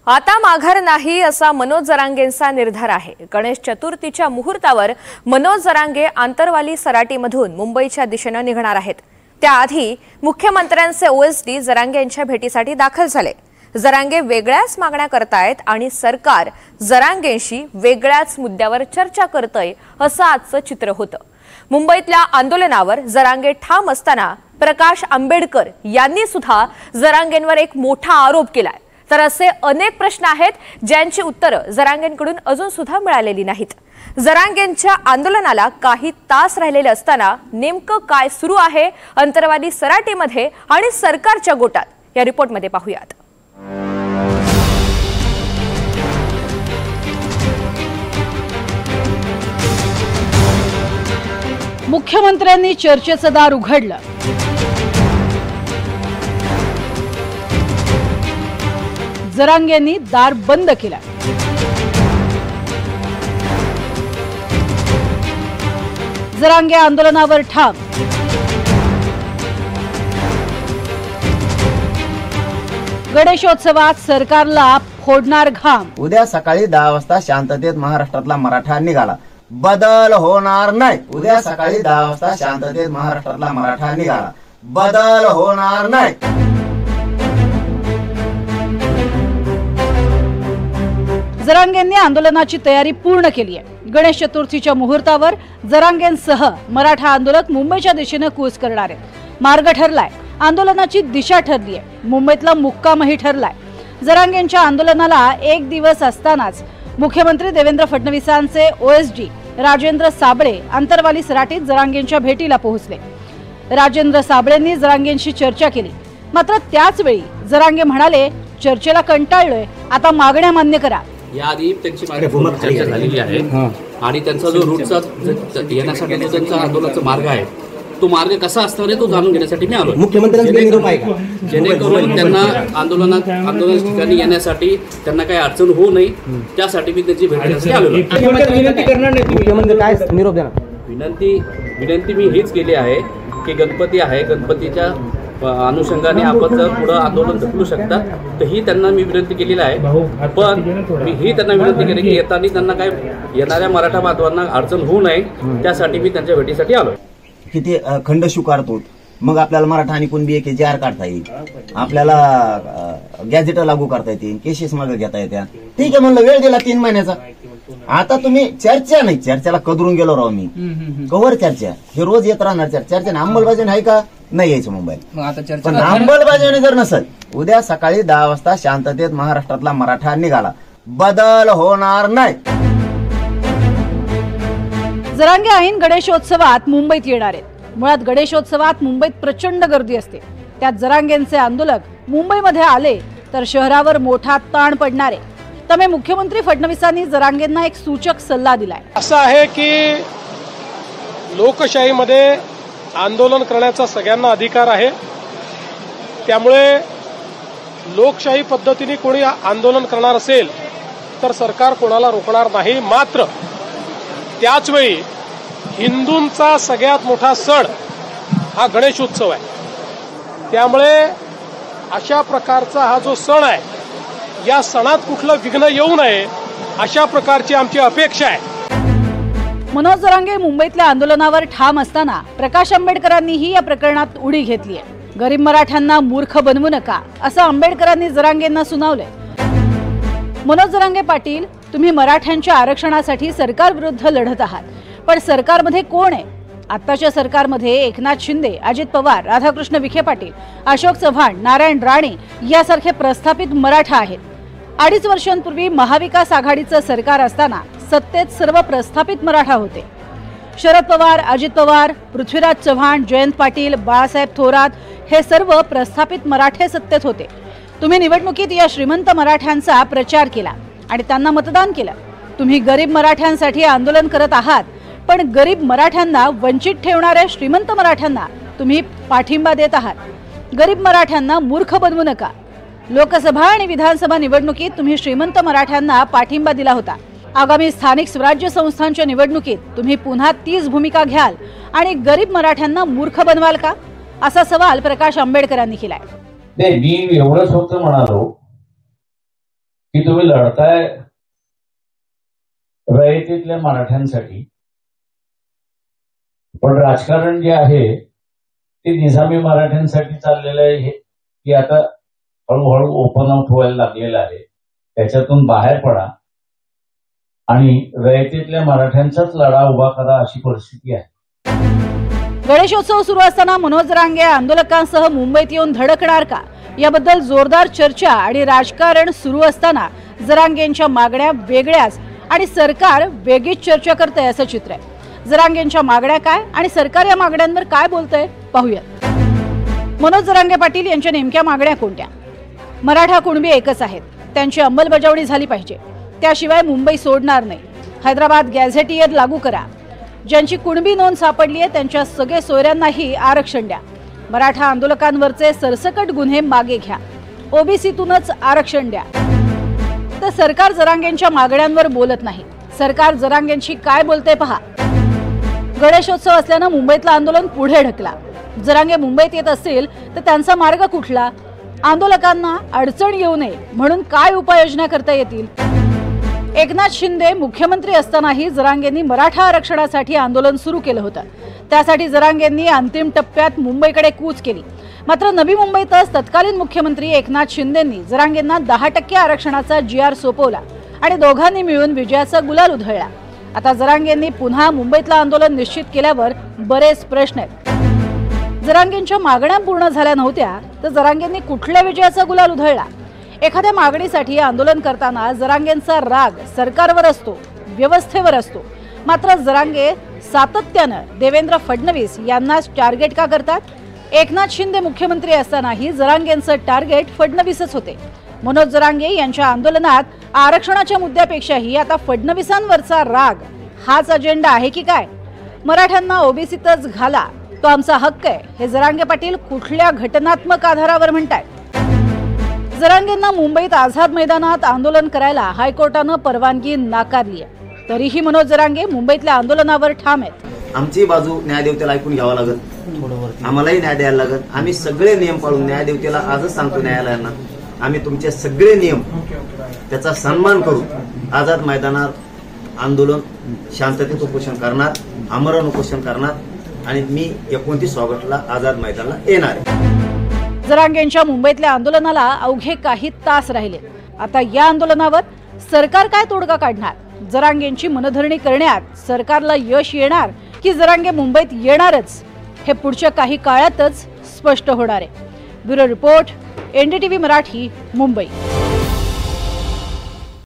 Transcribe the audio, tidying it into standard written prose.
आता माघार नाही असा मनोज जरांगेंचा निर्धार आहे। गणेश चतुर्थीच्या मुहूर्तावर मनोज जरांगे आंतरवाली सराटीमधून मुंबईच्या दिशेने निघणार आहेत। त्याआधी मुख्यमंत्र्यांचे ओएसडी जरांगे यांच्या भेटीसाठी दाखल झाले। जरांगे वेगळ्याच मागण्या करतायत आणि सरकार जरांगेंशी वेगळ्याच मुद्द्यावर चर्चा करतय असं आजचं चित्र होतं। मुंबईतल्या आंदोलनावर जरांगे ठाम असताना प्रकाश आंबेडकर यांनी सुद्धा जरांगेंवर एक मोठा आरोप केलाय। तर असे अनेक प्रश्न आहेत ज्यांची उत्तरं जरांगेंकडून अजून सुद्धा मिळालेली नाहीत। जरांगेंच्या आंदोलनाला काही तास राहिलेले असताना नेमकं काय सुरू आहे अंतरवाली सराटीमध्ये आणि सरकारच्या गोटात या रिपोर्टमध्ये पाहूयात। मुख्यमंत्र्यांनी चर्चेचं दार उघडलं। जरांगेंनी दार बंद केलं। जरांगे आंदोलनावर ठाम। गणेशोत्सवात सरकारला फोडणार घाम। उद्या सकाळी 10 वाजता शांततेत महाराष्ट्रातला मराठा निघाला, बदल होणार नाही। उद्या सकाळी 10 वाजता शांततेत महाराष्ट्रातला मराठा निघाला, बदल होणार नाही। जरांगेंनी आंदोलनाची तयारी पूर्ण केली आहे। गणेश चतुर्थीच्या मुहूर्तावर जरांगेंसह मराठा आंदोलक मुंबईच्या दिशेने कूच करणार आहेत। मार्ग ठरलाय, आंदोलनाची दिशा ठरली आहे, मुंबईतला मुक्कामही ठरलाय। जरांगेंच्या आंदोलनाला एक दिवस असतानाच मुख्यमंत्री देवेंद्र फडणवीसांचे ओएसडी राजेंद्र साबळे आंतरवाली सराटीत जरांगेंच्या भेटीला पोहोचले। राजेंद्र साबळेंनी जरांगेंशी चर्चा केली, मात्र त्याच वेळी जरांगे म्हणाले, चर्चेला कंटाळलोय, आता मागण्या मान्य करा। याआधी त्यांची चर्चा झालेली आहे आणि त्यांचा जो रूटचा येण्यासाठी जो त्यांचा आंदोलनाचा मार्ग आहे तो मार्ग कसा असणार आहे तो जाणून घेण्यासाठी मी आलो। मुख्यमंत्र्यांचा निरोप आहे का, जेणेकरून त्यांना आंदोलन ठिकाणी येण्यासाठी त्यांना काही अडचण होऊ नये त्यासाठी मी त्यांची भेट घेण्यासाठी आलो। मुख्यमंत्री काय निरोप देणार? विनंती मी हीच केली आहे की गणपती आहे, गणपतीच्या अनुषंगाने आपण जर पुढे आंदोलन ढकलू शकता तर ही त्यांना मी विनंती केलेली आहे। पण मी ही त्यांना विनंती केली की येताना त्यांना काय येणाऱ्या मराठा बांधवांना अडचण होऊ नये त्यासाठी मी त्यांच्या भेटीसाठी आलो। किती खंड स्वीकारतो, मग आपल्याला मराठा आणि कुणबी एक जार काढता येईल, आपल्याला गॅझेट लागू करता येतील, केसेस मागे घेता येत्या। ठीक आहे म्हणलं, वेळ दिला 3 महिन्याचा। आता तुम्ही चर्चा नाही, चर्चेला कदरून गेलो राव मी, कवर चर्चा हे रोज येत राहणार। चर्चेने अंमलबजावणी आहे का नाही यायचं मुंबईत, पण अंमलबजावणी जर नसेल, उद्या सकाळी 10 वाजता शांततेत महाराष्ट्रातला मराठा निघाला, बदल होणार नाही। जरांगे ऐन गणेशोत्सवात मुंबईत येणार आहेत। मुळात गणेशोत्सवात मुंबईत प्रचंड गर्दी असते, त्यात जरांगेंचे आंदोलक मुंबईमध्ये आले तर शहरावर मोठा ताण पडणार आहे। त्यामुळे मुख्यमंत्री फडणवीसांनी जरांगेंना एक सूचक सल्ला दिलाय। असं आहे की लोकशाहीमध्ये आंदोलन करण्याचा सगळ्यांना अधिकार आहे, त्यामुळे लोकशाही पद्धतीने कोणी आंदोलन करणार असेल तर सरकार कोणाला रोखणार नाही। मात्र त्याचवेळी हिंदूंचा सगळ्यात मोठा सण हा गणेशोत्सव आहे, त्यामुळे अशा प्रकारचा हा जो सण आहे या सणात कुठलं विघ्न येऊ नये अशा प्रकारची आमची अपेक्षा आहे। मनोज जरांगे मुंबईतल्या आंदोलनावर ठाम असताना प्रकाश आंबेडकरांनीही या प्रकरणात उडी घेतली आहे। गरीब मराठ्यांना मूर्ख बनवू नका असं आंबेडकरांनी जरांगेंना सुनावलंय। मनोज जरांगे पाटील, तुम्ही मराठ्यांच्या आरक्षणासाठी सरकारविरुद्ध लढत आहात, पण सरकारमध्ये कोण आहे? आत्ताच्या सरकारमध्ये एकनाथ शिंदे, अजित पवार, राधाकृष्ण विखे पाटील, अशोक चव्हाण, नारायण राणे यासारखे प्रस्थापित मराठा आहेत। 2.5 वर्षांपूर्वी महाविकास आघाडीचं सरकार असताना सत्तेत सर्व प्रस्थापित मराठा होते। शरद पवार, अजित पवार, पृथ्वीराज चव्हाण, जयंत पाटील, बाळासाहेब थोरात हे सर्व प्रस्थापित मराठे सत्तेत होते। तुम्ही निवडणुकीत या श्रीमंत मराठ्यांचा प्रचार केला आणि त्यांना मतदान केलं। तुम्ही गरीब मराठ्यांसाठी आंदोलन करत आहात, पण गरीब मराठ्यांना वंचित ठेवणाऱ्या श्रीमंत मराठ्यांना तुम्ही पाठिंबा देत आहात। गरीब मराठ्यांना मूर्ख बनवू नका। लोकसभा आणि विधानसभा निवडणुकीत तुम्ही श्रीमंत मराठ्यांना पाठिंबा दिला होता। आगामी स्थानिक स्वराज्य संस्थांच्या निवडणुकीत तुम्ही पुन्हा तीच भूमिका घ्याल आणि गरीब मराठ्यांना मूर्ख बनवाल का, असा सवाल प्रकाश आंबेडकरांनी केलाय। मी एवढंच फक्त म्हणालो की तुम्ही लढताय रयतेतल्या मराठ्यांसाठी, पण राजकारण जे आहे ते निजामी मराठ्यांसाठी चाललेलं आहे, हे आता हळूहळू ओपन आउट व्हायला लागलेलं आहे. त्याच्यातून बाहेर पडा आणि रयतेतल्या मराठ्यांचाच लढा उभा करा, अशी परिस्थिती आहे. गणेशोत्सव सुरू असताना मनोज जरांगे आंदोलकांसह मुंबईत येऊन धडकणार का, याबद्दल जोरदार चर्चा आणि राजकारण सुरू असताना जरांगेंच्या मागण्या वेगळ्याच आणि सरकार वेगळीच चर्चा करतंय असं चित्र आहे. जरांगेंच्या मागण्या काय आणि सरकार या मागण्यांवर काय बोलतंय पाहूयात. मनोज जरांगे पाटील यांच्या नेमक्या मागण्या कोणत्या? मराठा कुणबी एकच आहेत, त्यांची अंमलबजावणी झाली पाहिजे, त्याशिवाय मुंबई सोडणार नाही. हैदराबाद गॅझेटियर लागू करा. ज्यांची कुणबी नोंद सापडली आहे त्यांच्या सगळे सोयऱ्यांनाही आरक्षण द्या. मराठा आंदोलकांवरचे सरसकट गुन्हे मागे घ्या. ओबीसीतूनच आरक्षण द्या. तर सरकार जरांगेंच्या मागण्यांवर बोलत नाही. सरकार जरांगेंशी काय बोलते पहा. गणेशोत्सव असल्यानं मुंबईतलं आंदोलन पुढे ढकला. जरांगे मुंबईत येत असतील तर त्यांचा मार्ग कुठला? आंदोलकांना अडचण येऊ नये म्हणून काय उपाययोजना करता येतील? एकनाथ शिंदे मुख्यमंत्री असतानाही जरांगेंनी मराठा आरक्षणासाठी आंदोलन सुरू केलं होतं. त्यासाठी जरांगेंनी अंतिम टप्प्यात मुंबईकडे कूच केली. मात्र नवी मुंबईतच तत्कालीन मुख्यमंत्री एकनाथ शिंदेंनी जरांगेंना 10% आरक्षणाचा GR सोपवला आणि दोघांनी मिळून विजयाचा गुलाल उधळला. आता जरांगेंनी पुन्हा मुंबईतलं आंदोलन निश्चित केल्यावर बरेच प्रश्न आहेत. जरांगेंच्या मागण्या पूर्ण झाल्या नव्हत्या तर जरांगेंनी कुठल्या विजयाचा गुलाल उधळला? एखाद्या मागणीसाठी आंदोलन करताना जरांगेंचा राग सरकारवर असतो, व्यवस्थेवर असतो. मात्र जरांगे सातत्यानं देवेंद्र फडणवीस यांनाच टार्गेट का करतात? एकनाथ शिंदे मुख्यमंत्री असतानाही जरांगेंचं टार्गेट फडणवीसच होते. मनोज जरांगे यांच्या आंदोलनात आरक्षणाच्या मुद्द्यापेक्षाही आता फडणवीसांवरचा राग हाच अजेंडा आहे की काय? मराठ्यांना ओबीसीतच घाला, तो आमचा हक्क आहे, हे जरांगे पाटील कुठल्या घटनात्मक आधारावर म्हणतायत? जरांगेंना मुंबईत आझाद मैदानात आंदोलन करायला हायकोर्टानं परवानगी नाकारली आहे. तरीही मनोज जरांगे मुंबईतल्या आंदोलनावर ठाम आहेत. आमची बाजू न्यायदेवतेला ऐकून घ्यावा लागेल, आम्हालाही न्याय द्यायला लागेल. आम्ही सगळे नियम पाळून न्यायदेवतेला आजच सांगतो न्यायालयांना, आम्ही तुमचे सगळे नियम त्याचा सन्मान करू. आझाद मैदानात आंदोलन शांततेत उपोषण करणार, आमरण उपोषण करणार आणि मी 29 ऑगस्टला आझाद मैदानाला येणार आहे. जरांगेंच्या मुंबईतल्या आंदोलनाला अवघे काही तास राहिले. आता या आंदोलनावर सरकार काय तोडगा काढणार? जरांगेंची मनधरणी करण्यात सरकारला यश येणार की जरांगे मुंबईत येणारच, हे पुढच्या काही काळातच स्पष्ट होणार आहे. Bureau report, NDTV Marathi, Mumbai.